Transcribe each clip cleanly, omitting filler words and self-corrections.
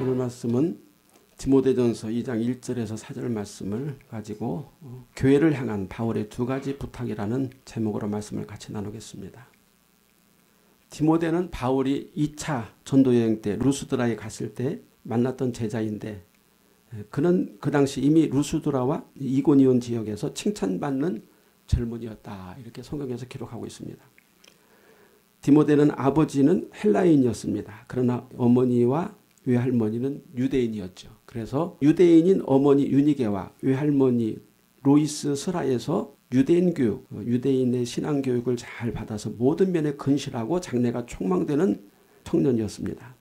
오늘 말씀은 디모데전서 2장 1절에서 4절 말씀을 가지고 교회를 향한 바울의 두 가지 부탁이라는 제목으로 말씀을 같이 나누겠습니다. 디모데는 바울이 2차 전도여행 때 루스드라에 갔을 때 만났던 제자인데 그는 그 당시 이미 루스드라와 이고니온 지역에서 칭찬받는 젊은이였다. 이렇게 성경에서 기록하고 있습니다. 디모데는 아버지는 헬라인이었습니다. 그러나 어머니와 외할머니는 유대인이었죠. 그래서 유대인인 어머니 유니게와 외할머니 로이스 스라에서 유대인 교육, 유대인의 신앙 교육을 잘 받아서 모든 면에 근실하고 장래가 촉망되는 청년이었습니다.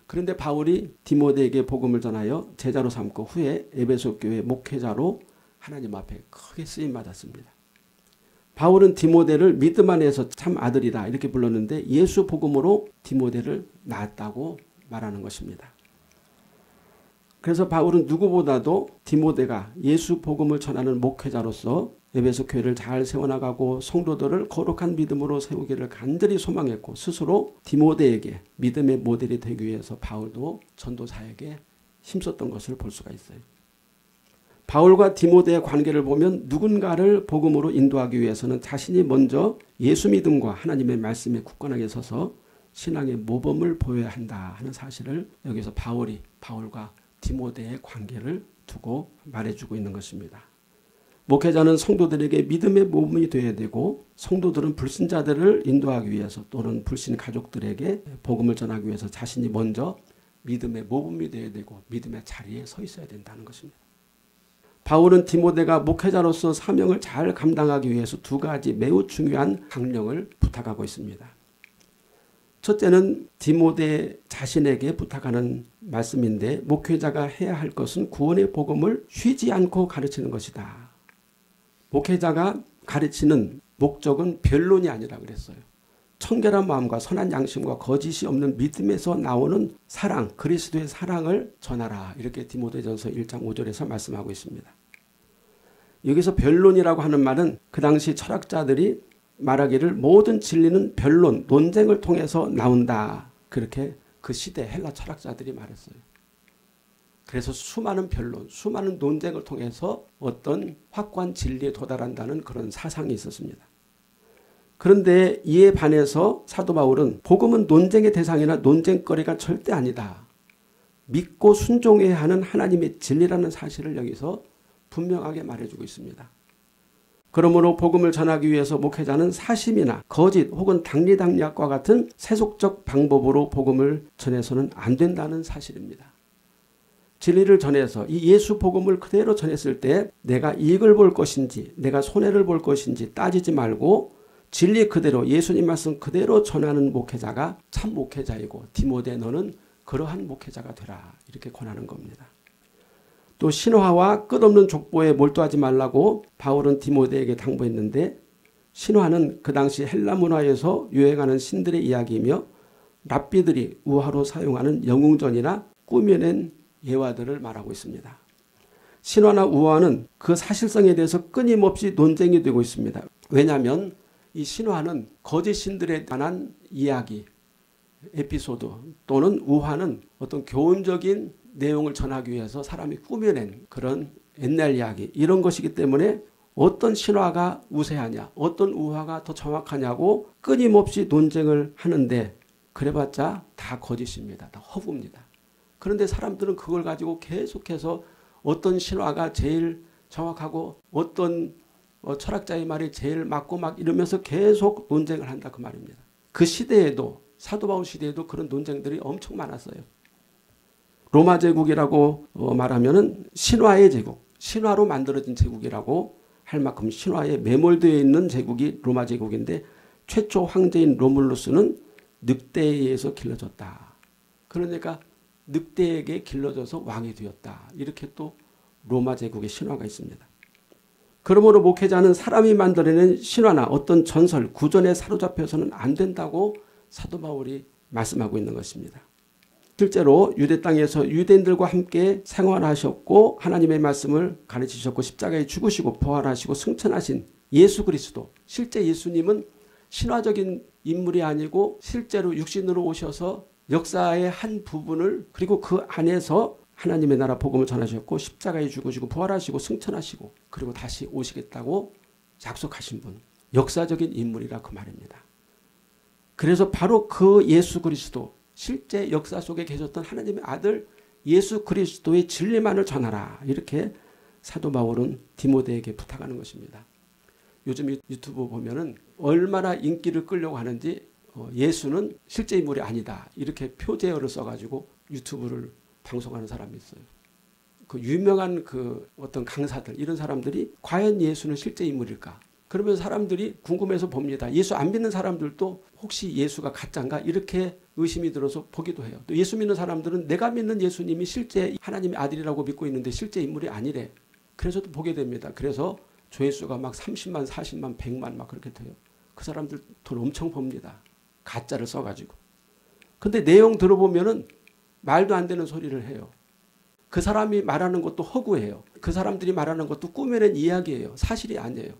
그런데 바울이 디모데에게 복음을 전하여 제자로 삼고 후에 에베소 교회 목회자로 하나님 앞에 크게 쓰임 받았습니다. 바울은 디모데를 믿음 안에서 참 아들이다 이렇게 불렀는데 예수 복음으로 디모데를 낳았다고 말하는 것입니다. 그래서 바울은 누구보다도 디모데가 예수 복음을 전하는 목회자로서 에베소 교회를 잘 세워나가고 성도들을 거룩한 믿음으로 세우기를 간절히 소망했고 스스로 디모데에게 믿음의 모델이 되기 위해서 바울도 전도사에게 힘썼던 것을 볼 수가 있어요. 바울과 디모데의 관계를 보면 누군가를 복음으로 인도하기 위해서는 자신이 먼저 예수 믿음과 하나님의 말씀에 굳건하게 서서 신앙의 모범을 보여야 한다 하는 사실을 여기서 바울이 바울과 디모데의 관계를 두고 말해주고 있는 것입니다. 목회자는 성도들에게 믿음의 모범이 되어야 되고 성도들은 불신자들을 인도하기 위해서 또는 불신 가족들에게 복음을 전하기 위해서 자신이 먼저 믿음의 모범이 되어야 되고 믿음의 자리에 서 있어야 된다는 것입니다. 바울은 디모데가 목회자로서 사명을 잘 감당하기 위해서 두 가지 매우 중요한 강령을 부탁하고 있습니다. 첫째는 디모데 자신에게 부탁하는 말씀인데 목회자가 해야 할 것은 구원의 복음을 쉬지 않고 가르치는 것이다. 목회자가 가르치는 목적은 변론이 아니라 그랬어요. 청결한 마음과 선한 양심과 거짓이 없는 믿음에서 나오는 사랑, 그리스도의 사랑을 전하라. 이렇게 디모데전서 1장 5절에서 말씀하고 있습니다. 여기서 변론이라고 하는 말은 그 당시 철학자들이 말하기를 모든 진리는 변론, 논쟁을 통해서 나온다. 그렇게 그 시대 헬라 철학자들이 말했어요. 그래서 수많은 변론, 수많은 논쟁을 통해서 어떤 확고한 진리에 도달한다는 그런 사상이 있었습니다. 그런데 이에 반해서 사도 바울은 복음은 논쟁의 대상이나 논쟁거리가 절대 아니다. 믿고 순종해야 하는 하나님의 진리라는 사실을 여기서 분명하게 말해주고 있습니다. 그러므로 복음을 전하기 위해서 목회자는 사심이나 거짓 혹은 당리당략과 같은 세속적 방법으로 복음을 전해서는 안 된다는 사실입니다. 진리를 전해서 이 예수 복음을 그대로 전했을 때 내가 이익을 볼 것인지 내가 손해를 볼 것인지 따지지 말고 진리 그대로 예수님 말씀 그대로 전하는 목회자가 참 목회자이고 디모데 너는 그러한 목회자가 되라 이렇게 권하는 겁니다. 또 신화와 끝없는 족보에 몰두하지 말라고 바울은 디모데에게 당부했는데 신화는 그 당시 헬라 문화에서 유행하는 신들의 이야기이며 랍비들이 우화로 사용하는 영웅전이나 꾸며낸 예화들을 말하고 있습니다. 신화나 우화는 그 사실성에 대해서 끊임없이 논쟁이 되고 있습니다. 왜냐하면 이 신화는 거짓 신들에 관한 이야기, 에피소드 또는 우화는 어떤 교훈적인 내용을 전하기 위해서 사람이 꾸며낸 그런 옛날 이야기 이런 것이기 때문에 어떤 신화가 우세하냐 어떤 우화가 더 정확하냐고 끊임없이 논쟁을 하는데 그래봤자 다 거짓입니다. 다 허구입니다. 그런데 사람들은 그걸 가지고 계속해서 어떤 신화가 제일 정확하고 어떤 철학자의 말이 제일 맞고 막 이러면서 계속 논쟁을 한다 그 말입니다. 그 시대에도 사도 바울 시대에도 그런 논쟁들이 엄청 많았어요. 로마 제국이라고 말하면은 신화의 제국, 신화로 만들어진 제국이라고 할 만큼 신화에 매몰되어 있는 제국이 로마 제국인데 최초 황제인 로물루스는 늑대에 의해서 길러졌다. 그러니까 늑대에게 길러져서 왕이 되었다. 이렇게 또 로마 제국의 신화가 있습니다. 그러므로 목회자는 사람이 만들어낸 신화나 어떤 전설, 구전에 사로잡혀서는 안 된다고 사도 바울이 말씀하고 있는 것입니다. 실제로 유대 땅에서 유대인들과 함께 생활하셨고 하나님의 말씀을 가르치셨고 십자가에 죽으시고 부활하시고 승천하신 예수 그리스도 실제 예수님은 신화적인 인물이 아니고 실제로 육신으로 오셔서 역사의 한 부분을 그리고 그 안에서 하나님의 나라 복음을 전하셨고 십자가에 죽으시고 부활하시고 승천하시고 그리고 다시 오시겠다고 약속하신 분. 역사적인 인물이라 그 말입니다. 그래서 바로 그 예수 그리스도 실제 역사 속에 계셨던 하나님의 아들 예수 그리스도의 진리만을 전하라. 이렇게 사도 바울은 디모데에게 부탁하는 것입니다. 요즘 유튜브 보면은 얼마나 인기를 끌려고 하는지 예수는 실제 인물이 아니다. 이렇게 표제어를 써가지고 유튜브를 방송하는 사람이 있어요. 그 유명한 그 어떤 강사들 이런 사람들이 과연 예수는 실제 인물일까? 그러면 사람들이 궁금해서 봅니다. 예수 안 믿는 사람들도 혹시 예수가 가짜인가 이렇게 의심이 들어서 보기도 해요. 또 예수 믿는 사람들은 내가 믿는 예수님이 실제 하나님의 아들이라고 믿고 있는데 실제 인물이 아니래. 그래서 또 보게 됩니다. 그래서 조회수가 막 30만, 40만, 100만 막 그렇게 돼요. 그 사람들 돈 엄청 법니다. 가짜를 써가지고. 근데 내용 들어보면은 말도 안 되는 소리를 해요. 그 사람이 말하는 것도 허구예요. 그 사람들이 말하는 것도 꾸며낸 이야기예요. 사실이 아니에요.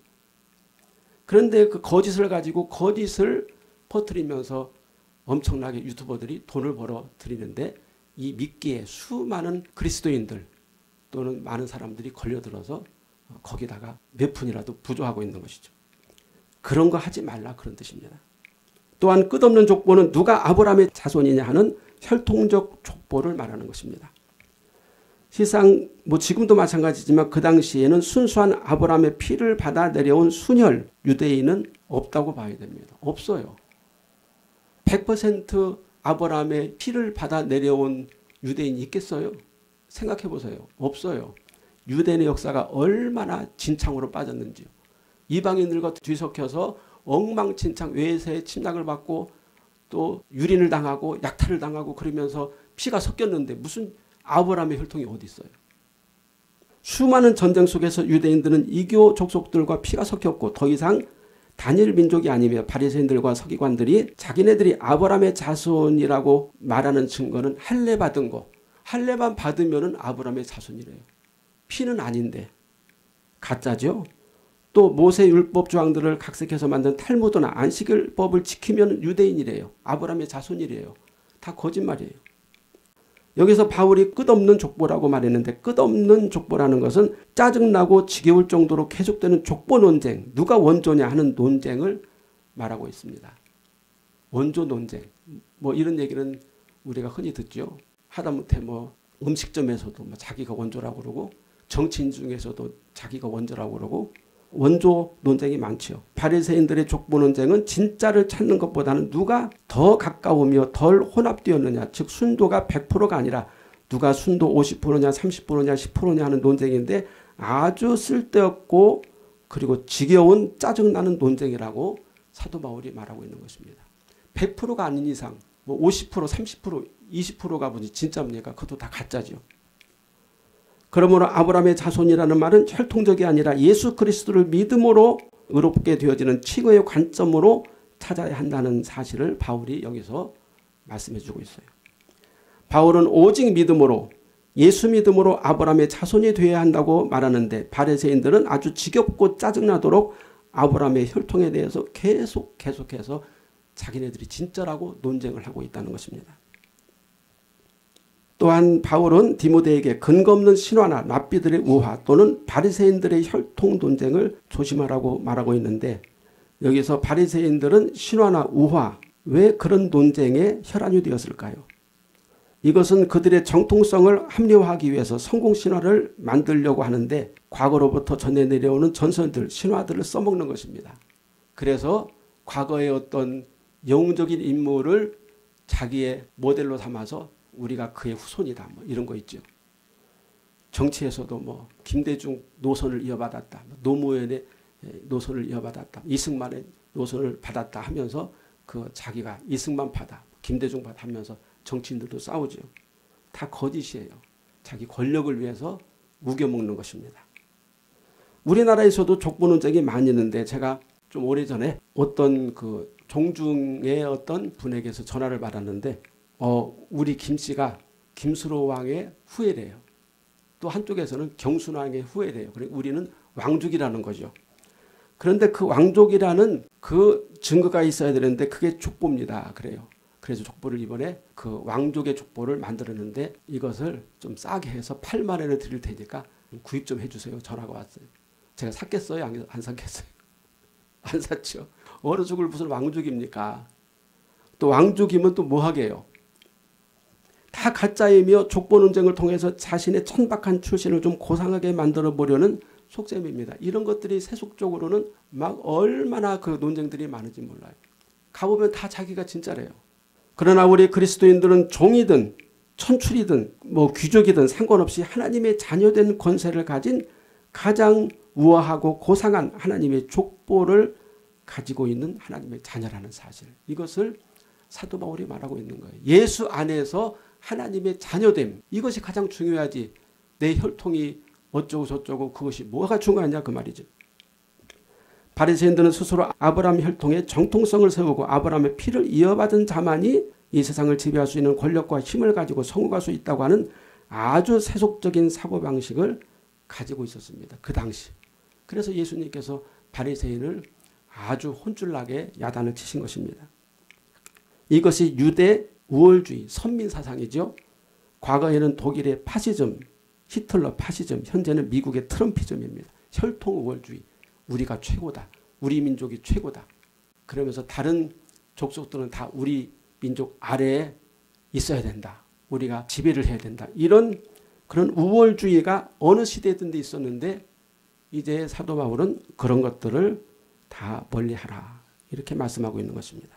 그런데 그 거짓을 가지고 거짓을 퍼뜨리면서 엄청나게 유튜버들이 돈을 벌어 들이는데 이 미끼에 수많은 그리스도인들 또는 많은 사람들이 걸려들어서 거기다가 몇 푼이라도 부조하고 있는 것이죠. 그런 거 하지 말라 그런 뜻입니다. 또한 끝없는 족보는 누가 아브라함의 자손이냐 하는 혈통적 족보를 말하는 것입니다. 시상 지금도 마찬가지지만 그 당시에는 순수한 아브라함의 피를 받아 내려온 순혈 유대인은 없다고 봐야 됩니다. 없어요. 100% 아브라함의 피를 받아 내려온 유대인이 있겠어요? 생각해 보세요. 없어요. 유대인의 역사가 얼마나 진창으로 빠졌는지요. 이방인들과 뒤섞여서 엉망진창 외세의 침략을 받고 또 유린을 당하고 약탈을 당하고 그러면서 피가 섞였는데 무슨 아브라함의 혈통이 어디 있어요. 수많은 전쟁 속에서 유대인들은 이교 족속들과 피가 섞였고 더 이상 단일 민족이 아니며 바리새인들과 서기관들이 자기네들이 아브라함의 자손이라고 말하는 증거는 할례 받은 거. 할례만 받으면 아브라함의 자손이래요. 피는 아닌데. 가짜죠. 또 모세 율법 조항들을 각색해서 만든 탈무드나 안식일법을 지키면 유대인이래요. 아브라함의 자손이래요. 다 거짓말이에요. 여기서 바울이 끝없는 족보라고 말했는데 끝없는 족보라는 것은 짜증나고 지겨울 정도로 계속되는 족보 논쟁, 누가 원조냐 하는 논쟁을 말하고 있습니다. 원조 논쟁, 이런 얘기는 우리가 흔히 듣죠. 하다못해 음식점에서도 자기가 원조라고 그러고 정치인 중에서도 자기가 원조라고 그러고 원조 논쟁이 많죠. 바리새인들의 족보 논쟁은 진짜를 찾는 것보다는 누가 더 가까우며 덜 혼합되었느냐, 즉 순도가 100%가 아니라 누가 순도 50%냐 30%냐 10%냐 하는 논쟁인데 아주 쓸데없고 그리고 지겨운 짜증나는 논쟁이라고 사도 바울이 말하고 있는 것입니다. 100%가 아닌 이상 50%, 30%, 20%가 뭐지 진짜입니까? 그것도 다 가짜죠. 그러므로 아브라함의 자손이라는 말은 혈통적이 아니라 예수 그리스도를 믿음으로 의롭게 되어지는 치고의 관점으로 찾아야 한다는 사실을 바울이 여기서 말씀해 주고 있어요. 바울은 오직 믿음으로 예수 믿음으로 아브라함의 자손이 되어야 한다고 말하는데 바리새인들은 아주 지겹고 짜증나도록 아브라함의 혈통에 대해서 계속해서 자기네들이 진짜라고 논쟁을 하고 있다는 것입니다. 또한 바울은 디모데에게 근거 없는 신화나 랍비들의 우화 또는 바리새인들의 혈통 논쟁을 조심하라고 말하고 있는데 여기서 바리새인들은 신화나 우화 왜 그런 논쟁에 혈안이 되었을까요? 이것은 그들의 정통성을 합리화하기 위해서 성공신화를 만들려고 하는데 과거로부터 전해 내려오는 전설들, 신화들을 써먹는 것입니다. 그래서 과거의 어떤 영웅적인 인물을 자기의 모델로 삼아서 우리가 그의 후손이다. 이런 거 있죠. 정치에서도 김대중 노선을 이어받았다. 노무현의 노선을 이어받았다. 이승만의 노선을 받았다 하면서 자기가 이승만파다. 김대중파다 하면서 정치인들도 싸우죠. 다 거짓이에요. 자기 권력을 위해서 우겨먹는 것입니다. 우리나라에서도 족보 논쟁이 많이 있는데 제가 좀 오래전에 어떤 종중의 어떤 분에게서 전화를 받았는데 우리 김씨가 김수로 왕의 후예래요. 또 한쪽에서는 경순왕의 후예래요. 그러니까 우리는 왕족이라는 거죠. 그런데 그 왕족이라는 그 증거가 있어야 되는데 그게 족보입니다. 그래요. 그래서 족보를 이번에 그 왕족의 족보를 만들었는데 이것을 좀 싸게 해서 8만 원에 드릴 테니까 구입 좀 해주세요. 전화가 왔어요. 제가 샀겠어요? 안 샀겠어요? 안 샀죠. 얼어 죽을 무슨 왕족입니까? 또 왕족이면 또 뭐 하게요? 다 가짜이며 족보 논쟁을 통해서 자신의 천박한 출신을 좀 고상하게 만들어 보려는 속셈입니다. 이런 것들이 세속적으로는 막 얼마나 그 논쟁들이 많은지 몰라요. 가보면 다 자기가 진짜래요. 그러나 우리 그리스도인들은 종이든 천출이든 뭐 귀족이든 상관없이 하나님의 자녀된 권세를 가진 가장 우아하고 고상한 하나님의 족보를 가지고 있는 하나님의 자녀라는 사실. 이것을 사도 바울이 말하고 있는 거예요. 예수 안에서 하나님의 자녀됨. 이것이 가장 중요하지. 내 혈통이 어쩌고 저쩌고 그것이 뭐가 중요하냐 그 말이죠. 바리새인들은 스스로 아브라함 혈통의 정통성을 세우고 아브라함의 피를 이어받은 자만이 이 세상을 지배할 수 있는 권력과 힘을 가지고 성공할 수 있다고 하는 아주 세속적인 사고방식을 가지고 있었습니다. 그 당시. 그래서 예수님께서 바리새인을 아주 혼쭐나게 야단을 치신 것입니다. 이것이 유대 우월주의 선민 사상이죠. 과거에는 독일의 파시즘, 히틀러 파시즘, 현재는 미국의 트럼피즘입니다. 혈통 우월주의. 우리가 최고다. 우리 민족이 최고다. 그러면서 다른 족속들은 다 우리 민족 아래에 있어야 된다. 우리가 지배를 해야 된다. 이런 그런 우월주의가 어느 시대든지 있었는데 이제 사도 바울은 그런 것들을 다 멀리하라. 이렇게 말씀하고 있는 것입니다.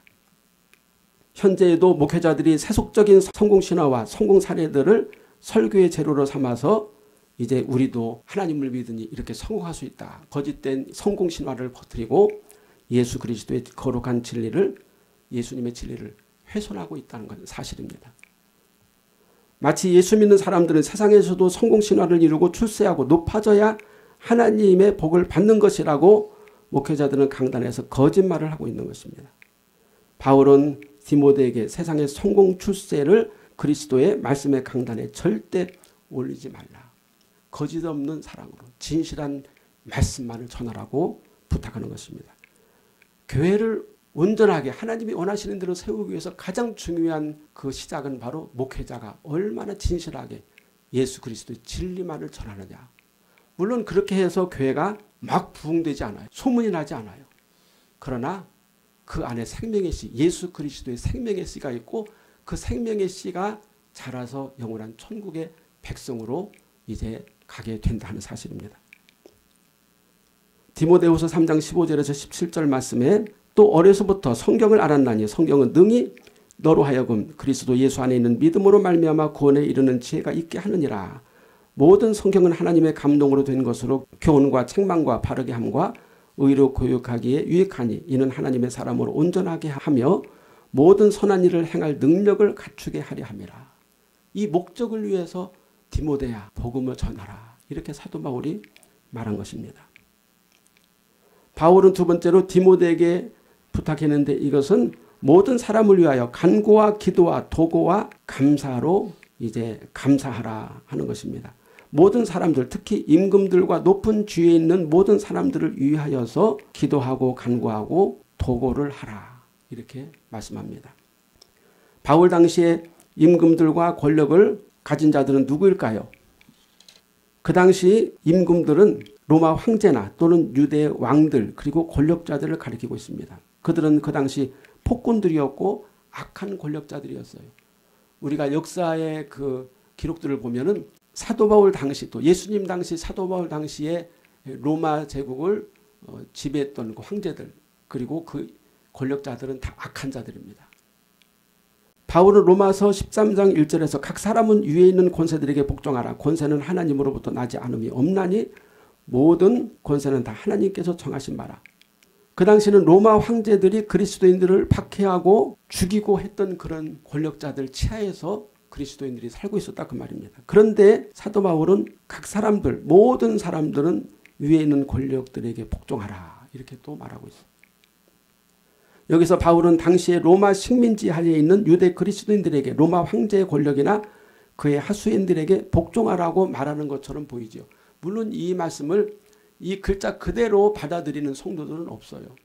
현재에도 목회자들이 세속적인 성공신화와 성공 사례들을 설교의 재료로 삼아서 이제 우리도 하나님을 믿으니 이렇게 성공할 수 있다. 거짓된 성공신화를 퍼뜨리고 예수 그리스도의 거룩한 진리를 예수님의 진리를 훼손하고 있다는 것은 사실입니다. 마치 예수 믿는 사람들은 세상에서도 성공신화를 이루고 출세하고 높아져야 하나님의 복을 받는 것이라고 목회자들은 강단에서 거짓말을 하고 있는 것입니다. 바울은 디모데에게 세상의 성공 출세를 그리스도의 말씀의 강단에 절대 올리지 말라. 거짓 없는 사랑으로 진실한 말씀만을 전하라고 부탁하는 것입니다. 교회를 온전하게 하나님이 원하시는 대로 세우기 위해서 가장 중요한 그 시작은 바로 목회자가 얼마나 진실하게 예수 그리스도의 진리만을 전하느냐. 물론 그렇게 해서 교회가 막 부흥되지 않아요. 소문이 나지 않아요. 그러나 그 안에 생명의 씨, 예수 그리스도의 생명의 씨가 있고 그 생명의 씨가 자라서 영원한 천국의 백성으로 이제 가게 된다는 사실입니다. 디모데후서 3장 15절에서 17절 말씀에 또 어려서부터 성경을 알았나니 성경은 능히 너로 하여금 그리스도 예수 안에 있는 믿음으로 말미암아 구원에 이르는 지혜가 있게 하느니라. 모든 성경은 하나님의 감동으로 된 것으로 교훈과 책망과 바르게 함과 의로 교육하기에 유익하니 이는 하나님의 사람으로 온전하게 하며 모든 선한 일을 행할 능력을 갖추게 하려 함이라. 이 목적을 위해서 디모데야 복음을 전하라. 이렇게 사도 바울이 말한 것입니다. 바울은 두 번째로 디모데에게 부탁했는데 이것은 모든 사람을 위하여 간구와 기도와 도고와 감사로 이제 감사하라 하는 것입니다. 모든 사람들 특히 임금들과 높은 지위에 있는 모든 사람들을 위하여서 기도하고 간구하고 도고를 하라. 이렇게 말씀합니다. 바울 당시에 임금들과 권력을 가진 자들은 누구일까요? 그 당시 임금들은 로마 황제나 또는 유대 왕들 그리고 권력자들을 가리키고 있습니다. 그들은 그 당시 폭군들이었고 악한 권력자들이었어요. 우리가 역사의 그 기록들을 보면은 사도 바울 당시 또 예수님 당시 사도 바울 당시에 로마 제국을 지배했던 그 황제들 그리고 그 권력자들은 다 악한 자들입니다. 바울은 로마서 13장 1절에서 각 사람은 위에 있는 권세들에게 복종하라. 권세는 하나님으로부터 나지 않음이 없나니 모든 권세는 다 하나님께서 정하신 바라. 그 당시는 로마 황제들이 그리스도인들을 박해하고 죽이고 했던 그런 권력자들 치하에서 그리스도인들이 살고 있었다 그 말입니다. 그런데 사도 바울은 각 사람들 모든 사람들은 위에 있는 권력들에게 복종하라 이렇게 또 말하고 있습니다. 여기서 바울은 당시에 로마 식민지 하에 있는 유대 그리스도인들에게 로마 황제의 권력이나 그의 하수인들에게 복종하라고 말하는 것처럼 보이죠. 물론 이 말씀을 이 글자 그대로 받아들이는 성도들은 없어요.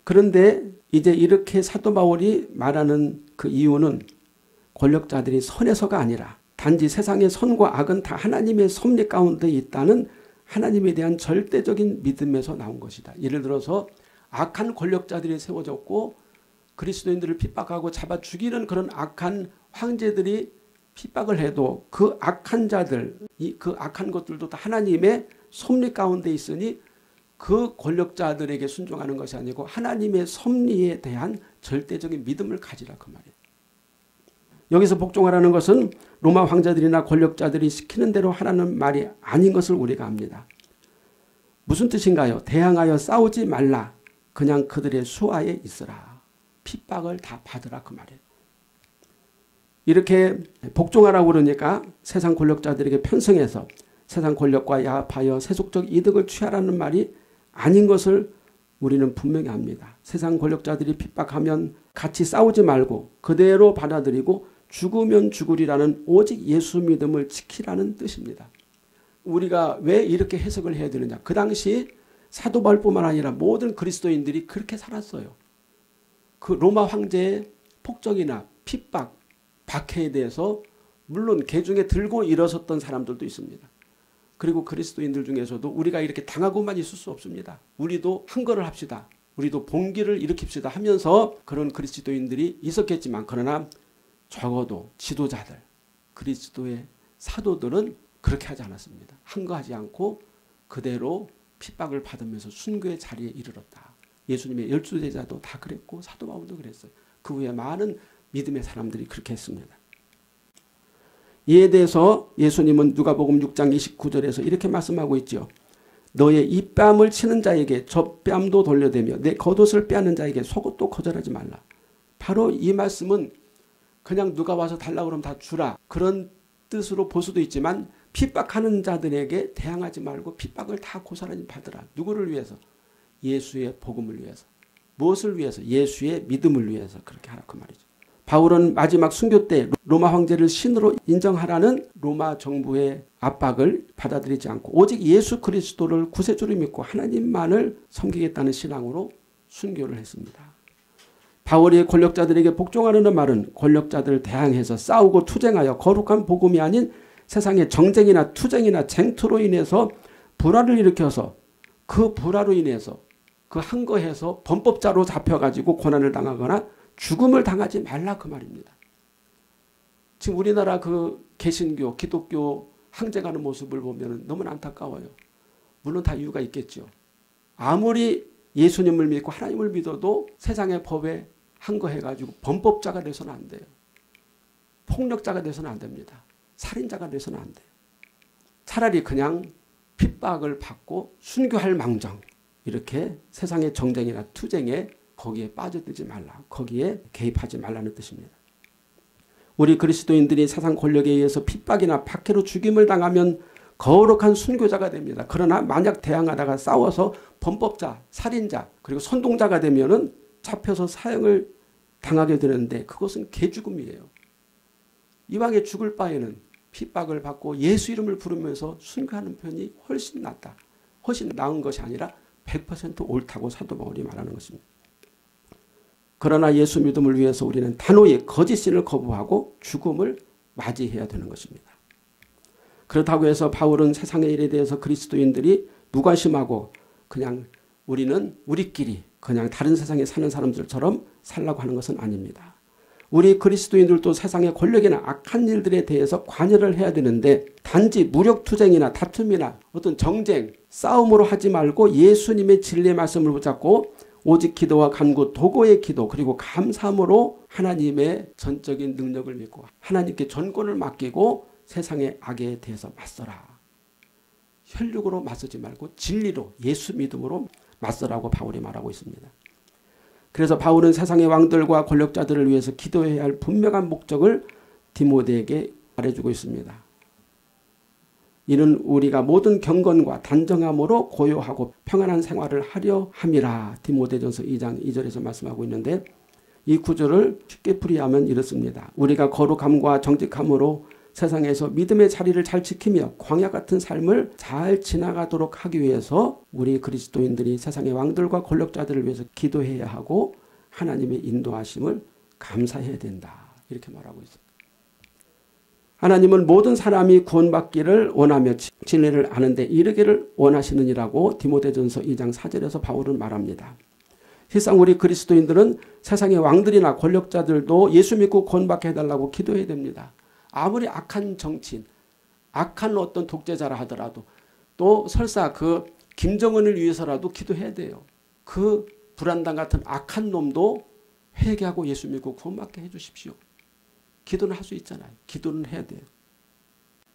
그런데 이제 이렇게 사도 바울이 말하는 그 이유는 권력자들이 선에서가 아니라 단지 세상의 선과 악은 다 하나님의 섭리 가운데 있다는 하나님에 대한 절대적인 믿음에서 나온 것이다. 예를 들어서 악한 권력자들이 세워졌고 그리스도인들을 핍박하고 잡아 죽이는 그런 악한 황제들이 핍박을 해도 그 악한 자들, 그 악한 것들도 다 하나님의 섭리 가운데 있으니 그 권력자들에게 순종하는 것이 아니고 하나님의 섭리에 대한 절대적인 믿음을 가지라 그 말이에요. 여기서 복종하라는 것은 로마 황제들이나 권력자들이 시키는 대로 하라는 말이 아닌 것을 우리가 압니다. 무슨 뜻인가요? 대항하여 싸우지 말라. 그냥 그들의 수하에 있으라. 핍박을 다 받으라 그 말이에요. 이렇게 복종하라고 그러니까 세상 권력자들에게 편승해서 세상 권력과 야합하여 세속적 이득을 취하라는 말이 아닌 것을 우리는 분명히 압니다. 세상 권력자들이 핍박하면 같이 싸우지 말고 그대로 받아들이고 죽으면 죽으리라는 오직 예수 믿음을 지키라는 뜻입니다. 우리가 왜 이렇게 해석을 해야 되느냐. 그 당시 사도 바울뿐만 아니라 모든 그리스도인들이 그렇게 살았어요. 그 로마 황제의 폭정이나 핍박, 박해에 대해서 물론 개중에 들고 일어섰던 사람들도 있습니다. 그리고 그리스도인들 중에서도 우리가 이렇게 당하고만 있을 수 없습니다. 우리도 한거를 합시다. 우리도 봉기를 일으킵시다 하면서 그런 그리스도인들이 있었겠지만 그러나 적어도 지도자들, 그리스도의 사도들은 그렇게 하지 않았습니다. 한거하지 않고 그대로 핍박을 받으면서 순교의 자리에 이르렀다. 예수님의 12제자도 다 그랬고 사도 바울도 그랬어요. 그 후에 많은 믿음의 사람들이 그렇게 했습니다. 이에 대해서 예수님은 누가복음 6장 29절에서 이렇게 말씀하고 있죠. 너의 입뺨을 치는 자에게 젖뺨도 돌려대며 내 겉옷을 빼앗는 자에게 속옷도 거절하지 말라. 바로 이 말씀은 그냥 누가 와서 달라고 그러면 다 주라. 그런 뜻으로 볼 수도 있지만 핍박하는 자들에게 대항하지 말고 핍박을 다 고스란히 받으라. 누구를 위해서? 예수의 복음을 위해서. 무엇을 위해서? 예수의 믿음을 위해서 그렇게 하라 그 말이죠. 바울은 마지막 순교 때 로마 황제를 신으로 인정하라는 로마 정부의 압박을 받아들이지 않고 오직 예수 그리스도를 구세주로 믿고 하나님만을 섬기겠다는 신앙으로 순교를 했습니다. 바울이 권력자들에게 복종하라는 말은 권력자들을 대항해서 싸우고 투쟁하여 거룩한 복음이 아닌 세상의 정쟁이나 투쟁이나 쟁투로 인해서 불화를 일으켜서 그 불화로 인해서 그 한거해서 범법자로 잡혀가지고 고난을 당하거나 죽음을 당하지 말라 그 말입니다. 지금 우리나라 그 개신교, 기독교 항쟁하는 모습을 보면 너무나 안타까워요. 물론 다 이유가 있겠죠. 아무리 예수님을 믿고 하나님을 믿어도 세상의 법에 한거해가지고 범법자가 돼서는 안 돼요. 폭력자가 돼서는 안 됩니다. 살인자가 돼서는 안 돼요. 차라리 그냥 핍박을 받고 순교할 망정 이렇게 세상의 정쟁이나 투쟁에 거기에 빠져들지 말라. 거기에 개입하지 말라는 뜻입니다. 우리 그리스도인들이 세상 권력에 의해서 핍박이나 박해로 죽임을 당하면 거룩한 순교자가 됩니다. 그러나 만약 대항하다가 싸워서 범법자, 살인자 그리고 선동자가 되면은 잡혀서 사형을 당하게 되는데 그것은 개죽음이에요. 이왕에 죽을 바에는 핍박을 받고 예수 이름을 부르면서 순교하는 편이 훨씬 낫다. 훨씬 나은 것이 아니라 100% 옳다고 사도 바울이 말하는 것입니다. 그러나 예수 믿음을 위해서 우리는 단호히 거짓신을 거부하고 죽음을 맞이해야 되는 것입니다. 그렇다고 해서 바울은 세상의 일에 대해서 그리스도인들이 무관심하고 그냥 우리는 우리끼리 그냥 다른 세상에 사는 사람들처럼 살라고 하는 것은 아닙니다. 우리 그리스도인들도 세상의 권력이나 악한 일들에 대해서 관여를 해야 되는데 단지 무력투쟁이나 다툼이나 어떤 정쟁, 싸움으로 하지 말고 예수님의 진리의 말씀을 붙잡고 오직 기도와 간구, 도고의 기도 그리고 감사함으로 하나님의 전적인 능력을 믿고 하나님께 전권을 맡기고 세상의 악에 대해서 맞서라. 혈육으로 맞서지 말고 진리로 예수 믿음으로 맞서라고 바울이 말하고 있습니다. 그래서 바울은 세상의 왕들과 권력자들을 위해서 기도해야 할 분명한 목적을 디모데에게 말해주고 있습니다. 이는 우리가 모든 경건과 단정함으로 고요하고 평안한 생활을 하려 함이라. 디모데전서 2장 2절에서 말씀하고 있는데 이 구절을 쉽게 풀이하면 이렇습니다. 우리가 거룩함과 정직함으로 세상에서 믿음의 자리를 잘 지키며 광야 같은 삶을 잘 지나가도록 하기 위해서 우리 그리스도인들이 세상의 왕들과 권력자들을 위해서 기도해야 하고 하나님의 인도하심을 감사해야 된다. 이렇게 말하고 있습니다. 하나님은 모든 사람이 구원받기를 원하며 진리를 아는 데 이르기를 원하시느니라고 디모데전서 2장 4절에서 바울은 말합니다. 실상 우리 그리스도인들은 세상의 왕들이나 권력자들도 예수 믿고 구원받게 해달라고 기도해야 됩니다. 아무리 악한 정치인, 악한 어떤 독재자라 하더라도 또 설사 그 김정은을 위해서라도 기도해야 돼요. 그 불안당 같은 악한 놈도 회개하고 예수 믿고 구원받게 해주십시오. 기도는 할 수 있잖아요. 기도는 해야 돼요.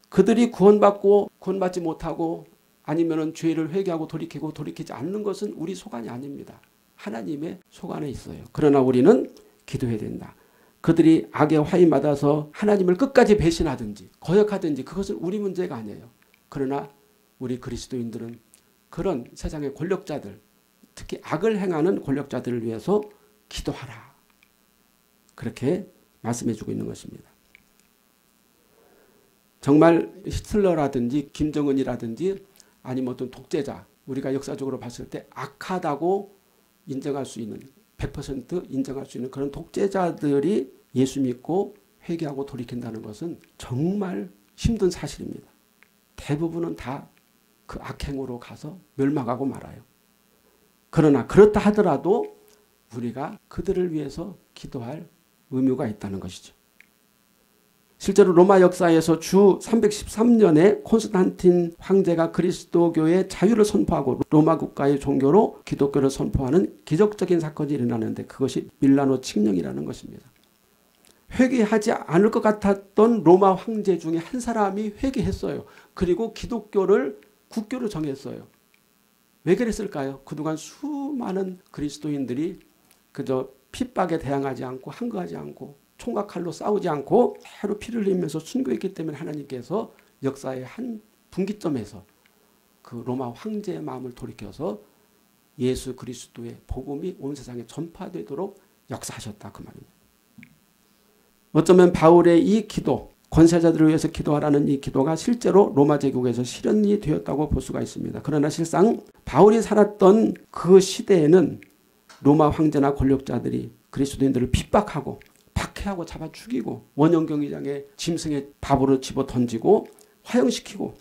그들이 구원받고 구원받지 못하고 아니면은 죄를 회개하고 돌이키고 돌이키지 않는 것은 우리 소관이 아닙니다. 하나님의 소관에 있어요. 그러나 우리는 기도해야 된다. 그들이 악의 화임받아서 하나님을 끝까지 배신하든지 거역하든지 그것은 우리 문제가 아니에요. 그러나 우리 그리스도인들은 그런 세상의 권력자들, 특히 악을 행하는 권력자들을 위해서 기도하라. 그렇게 말씀해주고 있는 것입니다. 정말 히틀러라든지 김정은이라든지 아니면 어떤 독재자, 우리가 역사적으로 봤을 때 악하다고 인정할 수 있는 100% 인정할 수 있는 그런 독재자들이 예수 믿고 회개하고 돌이킨다는 것은 정말 힘든 사실입니다. 대부분은 다 그 악행으로 가서 멸망하고 말아요. 그러나 그렇다 하더라도 우리가 그들을 위해서 기도할 의무가 있다는 것이죠. 실제로 로마 역사에서 주 313년에 콘스탄틴 황제가 그리스도교의 자유를 선포하고 로마 국가의 종교로 기독교를 선포하는 기적적인 사건이 일어나는데 그것이 밀라노 칙령이라는 것입니다. 회개하지 않을 것 같았던 로마 황제 중에 한 사람이 회개했어요. 그리고 기독교를 국교로 정했어요. 왜 그랬을까요? 그동안 수많은 그리스도인들이 그저 핍박에 대항하지 않고 항거하지 않고 총과 칼로 싸우지 않고 하루 피를 흘리면서 순교했기 때문에 하나님께서 역사의 한 분기점에서 그 로마 황제의 마음을 돌이켜서 예수 그리스도의 복음이 온 세상에 전파되도록 역사하셨다 그 말입니다. 어쩌면 바울의 이 기도, 권세자들을 위해서 기도하라는 이 기도가 실제로 로마 제국에서 실현이 되었다고 볼 수가 있습니다. 그러나 실상 바울이 살았던 그 시대에는 로마 황제나 권력자들이 그리스도인들을 핍박하고 박해하고 잡아 죽이고 원형 경기장에 짐승의 밥으로 집어 던지고 화형시키고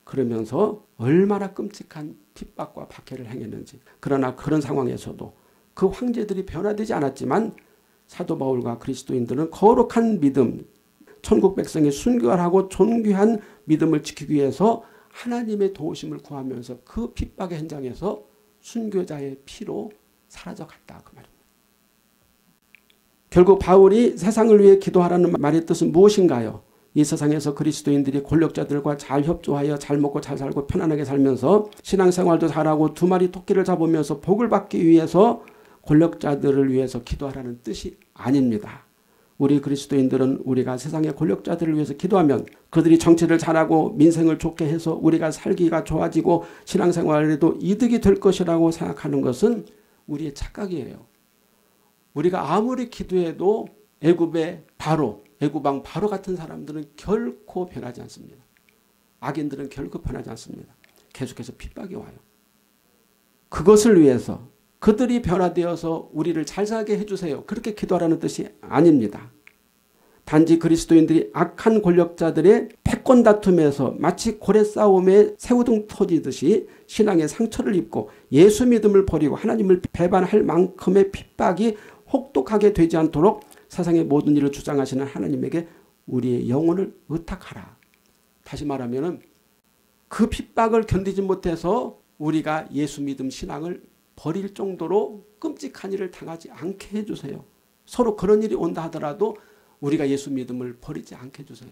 그러면서 얼마나 끔찍한 핍박과 박해를 행했는지. 그러나 그런 상황에서도 그 황제들이 변화되지 않았지만 사도 바울과 그리스도인들은 거룩한 믿음, 천국 백성이 순결하고 존귀한 믿음을 지키기 위해서 하나님의 도우심을 구하면서 그 핍박의 현장에서 순교자의 피로 사라져갔다 그 말입니다. 결국 바울이 세상을 위해 기도하라는 말의 뜻은 무엇인가요? 이 세상에서 그리스도인들이 권력자들과 잘 협조하여 잘 먹고 잘 살고 편안하게 살면서 신앙생활도 잘하고 두 마리 토끼를 잡으면서 복을 받기 위해서 권력자들을 위해서 기도하라는 뜻이 아닙니다. 우리 그리스도인들은 우리가 세상의 권력자들을 위해서 기도하면 그들이 정치를 잘하고 민생을 좋게 해서 우리가 살기가 좋아지고 신앙생활에도 이득이 될 것이라고 생각하는 것은 우리의 착각이에요. 우리가 아무리 기도해도 애굽의 바로, 애굽왕 바로 같은 사람들은 결코 변하지 않습니다. 악인들은 결코 변하지 않습니다. 계속해서 핍박이 와요. 그것을 위해서 그들이 변화되어서 우리를 잘 살게 해주세요. 그렇게 기도하라는 뜻이 아닙니다. 단지 그리스도인들이 악한 권력자들의 패권 다툼에서 마치 고래 싸움에 새우등 터지듯이 신앙의 상처를 입고 예수 믿음을 버리고 하나님을 배반할 만큼의 핍박이 혹독하게 되지 않도록 세상의 모든 일을 주장하시는 하나님에게 우리의 영혼을 의탁하라. 다시 말하면 그 핍박을 견디지 못해서 우리가 예수 믿음 신앙을 버릴 정도로 끔찍한 일을 당하지 않게 해주세요. 서로 그런 일이 온다 하더라도 우리가 예수 믿음을 버리지 않게 해주세요.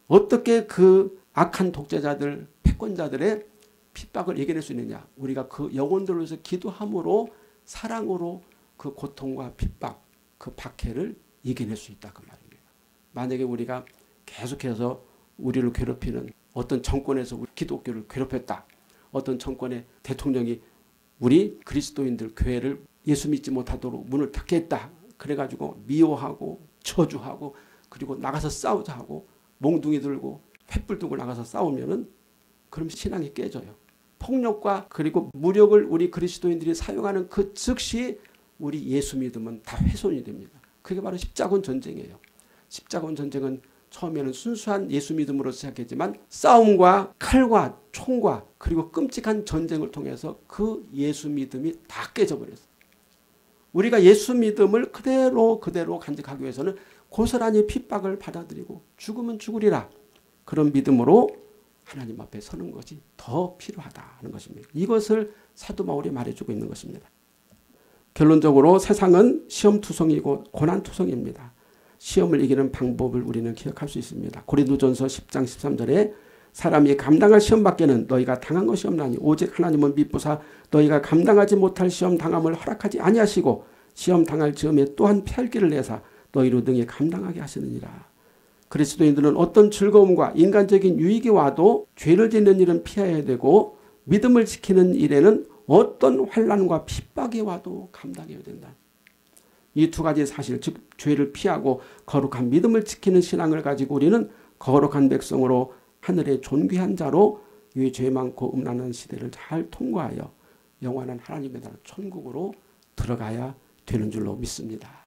어떻게 그 악한 독재자들, 패권자들의 핍박을 이겨낼 수 있느냐. 우리가 그 영혼들을 위해서 기도함으로 사랑으로 그 고통과 핍박, 그 박해를 이겨낼 수 있다 그 말입니다. 만약에 우리가 계속해서 우리를 괴롭히는 어떤 정권에서 기독교를 괴롭혔다. 어떤 정권의 대통령이 우리 그리스도인들 교회를 예수 믿지 못하도록 문을 닫게 했다. 그래가지고 미워하고 저주하고 그리고 나가서 싸우자 하고 몽둥이 들고 횃불 들고 나가서 싸우면은 그럼 신앙이 깨져요. 폭력과 그리고 무력을 우리 그리스도인들이 사용하는 그 즉시 우리 예수 믿음은 다 훼손이 됩니다. 그게 바로 십자군 전쟁이에요. 십자군 전쟁은 처음에는 순수한 예수 믿음으로 시작했지만 싸움과 칼과 총과 그리고 끔찍한 전쟁을 통해서 그 예수 믿음이 다 깨져버렸어요. 우리가 예수 믿음을 그대로 간직하기 위해서는 고스란히 핍박을 받아들이고 죽으면 죽으리라. 그런 믿음으로 하나님 앞에 서는 것이 더 필요하다는 것입니다. 이것을 사도 바울이 말해주고 있는 것입니다. 결론적으로 세상은 시험투성이고 고난투성입니다. 시험을 이기는 방법을 우리는 기억할 수 있습니다. 고린도전서 10장 13절에 사람이 감당할 시험밖에는 너희가 당한 것이 없나니 오직 하나님은 미쁘사 너희가 감당하지 못할 시험 당함을 허락하지 아니하시고 시험 당할 즈음에 또한 피할 길을 내사 너희로 능히 감당하게 하시느니라. 그리스도인들은 어떤 즐거움과 인간적인 유익이 와도 죄를 짓는 일은 피해야 되고 믿음을 지키는 일에는 어떤 환난과 핍박이 와도 감당해야 된다. 이 두 가지 사실, 즉 죄를 피하고 거룩한 믿음을 지키는 신앙을 가지고 우리는 거룩한 백성으로 하늘의 존귀한 자로 이 죄 많고 음란한 시대를 잘 통과하여 영원한 하나님의 나라 천국으로 들어가야 되는 줄로 믿습니다.